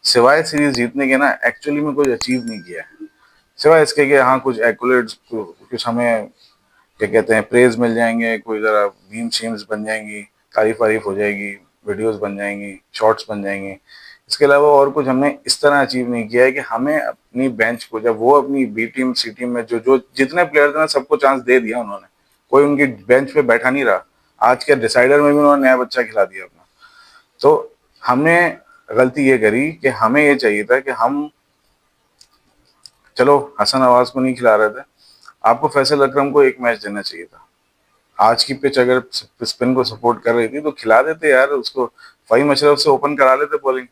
सिवाय सीरीज जीतने के ना एक्चुअली में कुछ अचीव नहीं किया है, सिवाय इसके कि हाँ कुछ एक्युलेट्स, कुछ हमें क्या कहते हैं प्रेज मिल जाएंगे, कोई ज़रा मीम शीम्स बन जाएंगी, तारीफ वारीफ हो जाएगी, वीडियोस बन जाएंगी, शॉर्ट्स बन जाएंगे। इसके अलावा और कुछ हमने इस तरह अचीव नहीं किया है कि हमें अपनी बेंच को, जब वो अपनी बी टीम सी टीम में जो जो जितने प्लेयर थे ना सबको चांस दे दिया उन्होंने, कोई उनकी बेंच पे बैठा नहीं रहा। आज के डिसाइडर में भी उन्होंने नया बच्चा खिला दिया अपना। तो हमने गलती ये करी कि हमें ये चाहिए था कि हम, चलो हसन नवाज को नहीं खिला रहे थे, आपको फैसल अकरम को एक मैच देना चाहिए था। आज की पिच अगर स्पिन को सपोर्ट कर रही थी तो खिला देते यार उसको, फ़हीम अशरफ से ओपन करा लेते बॉलिंग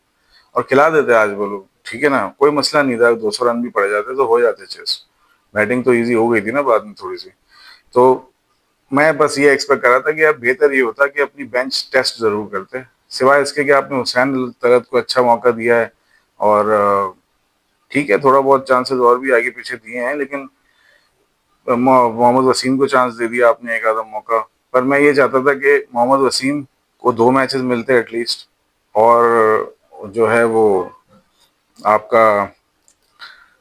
और खिला देते आज बोलो, ठीक है ना, कोई मसला नहीं था, 200 रन भी पड़ जाते तो हो जाते चेस। बैटिंग तो इजी हो गई थी ना बाद में थोड़ी सी। तो मैं बस ये एक्सपेक्ट कर रहा था कि यार बेहतर ये होता कि अपनी बेंच टेस्ट जरूर करते, सिवाय इसके कि आपने हुसैन तलत को अच्छा मौका दिया है और ठीक है थोड़ा बहुत चांसेस और भी आगे पीछे दिए हैं, लेकिन मोहम्मद वसीम को चांस दे दिया आपने एक आधा मौका। पर मैं ये चाहता था कि मोहम्मद वसीम को 2 मैचेस मिलते एटलीस्ट, और जो है वो आपका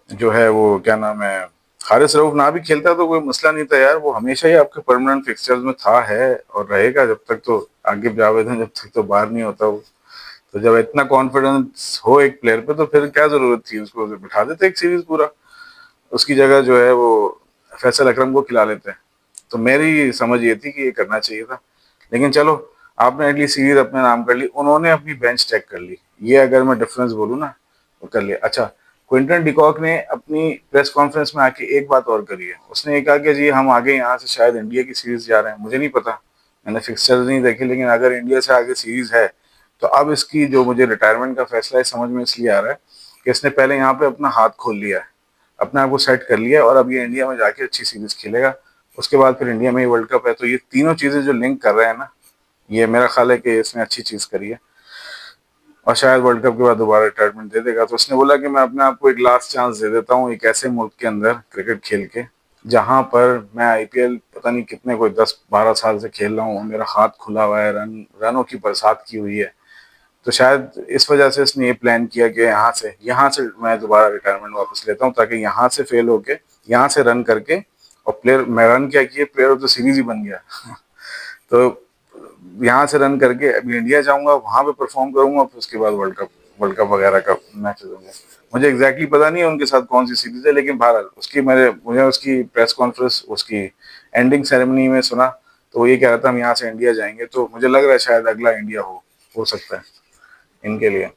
जो है वो क्या नाम है, हारिस रऊफ ना भी खेलता तो कोई मसला नहीं था यार, वो हमेशा ही आपके परमानेंट फिक्सचर्स में था, है और रहेगा जब तक, तो आगे जावेद हैं जब तक तो बाहर नहीं होता वो। तो जब इतना कॉन्फिडेंस हो एक प्लेयर पे तो फिर क्या जरूरत थी, उसको बिठा देते एक सीरीज पूरा, उसकी जगह जो है वो फैसल अकरम को खिला लेते हैं। तो मेरी समझ ये थी कि ये करना चाहिए था, लेकिन चलो आपने एटलीस्ट सीरीज अपने नाम कर ली, उन्होंने अपनी बेंच चेक कर ली, ये अगर मैं डिफरेंस बोलूँ ना वो कर लिया। अच्छा, क्विंटन डिकॉक ने अपनी प्रेस कॉन्फ्रेंस में आके एक बात और करी है, उसने ये कहा कि जी हम आगे यहाँ से शायद इंडिया की सीरीज जा रहे हैं, मुझे नहीं पता, मैंने फिक्सचर्स नहीं देखे, लेकिन अगर इंडिया से आगे सीरीज है तो अब इसकी जो मुझे रिटायरमेंट का फैसला है समझ में इसलिए आ रहा है कि इसने पहले यहाँ पे अपना हाथ खोल लिया है, अपने आप को सेट कर लिया है, और अब ये इंडिया में जाके अच्छी सीरीज खेलेगा, उसके बाद फिर इंडिया में ही वर्ल्ड कप है। तो ये तीनों चीजें जो लिंक कर रहे हैं ना, ये मेरा ख्याल है कि इसने अच्छी चीज करी है, और शायद वर्ल्ड कप के बाद दोबारा रिटायरमेंट दे देगा। तो उसने बोला कि मैं अपने आप को एक लास्ट चांस दे देता हूँ एक ऐसे मुल्क के अंदर क्रिकेट खेल के जहां पर मैं आईपीएल पता नहीं कितने कोई 10-12 साल से खेल रहा हूँ, मेरा हाथ खुला हुआ है, रनों की बरसात की हुई है। तो शायद इस वजह से इसने ये प्लान किया कि यहाँ से मैं दोबारा रिटायरमेंट वापस लेता हूँ, ताकि यहाँ से फेल होके यहाँ से रन करके, और प्लेयर मैं रन क्या किए, प्लेयर ऑफ द सीरीज ही बन गया तो यहाँ से रन करके अभी इंडिया जाऊंगा, वहां पे परफॉर्म करूंगा, फिर उसके बाद वर्ल्ड कप वगैरह का मैचेस होंगे। मुझे एग्जैक्टली पता नहीं है उनके साथ कौन सी सीरीज है, लेकिन बहरहाल उसकी मुझे उसकी प्रेस कॉन्फ्रेंस, उसकी एंडिंग सेरेमनी में सुना तो वो ये कह रहा था हम यहाँ से इंडिया जाएंगे, तो मुझे लग रहा है शायद अगला इंडिया हो सकता है इनके लिए।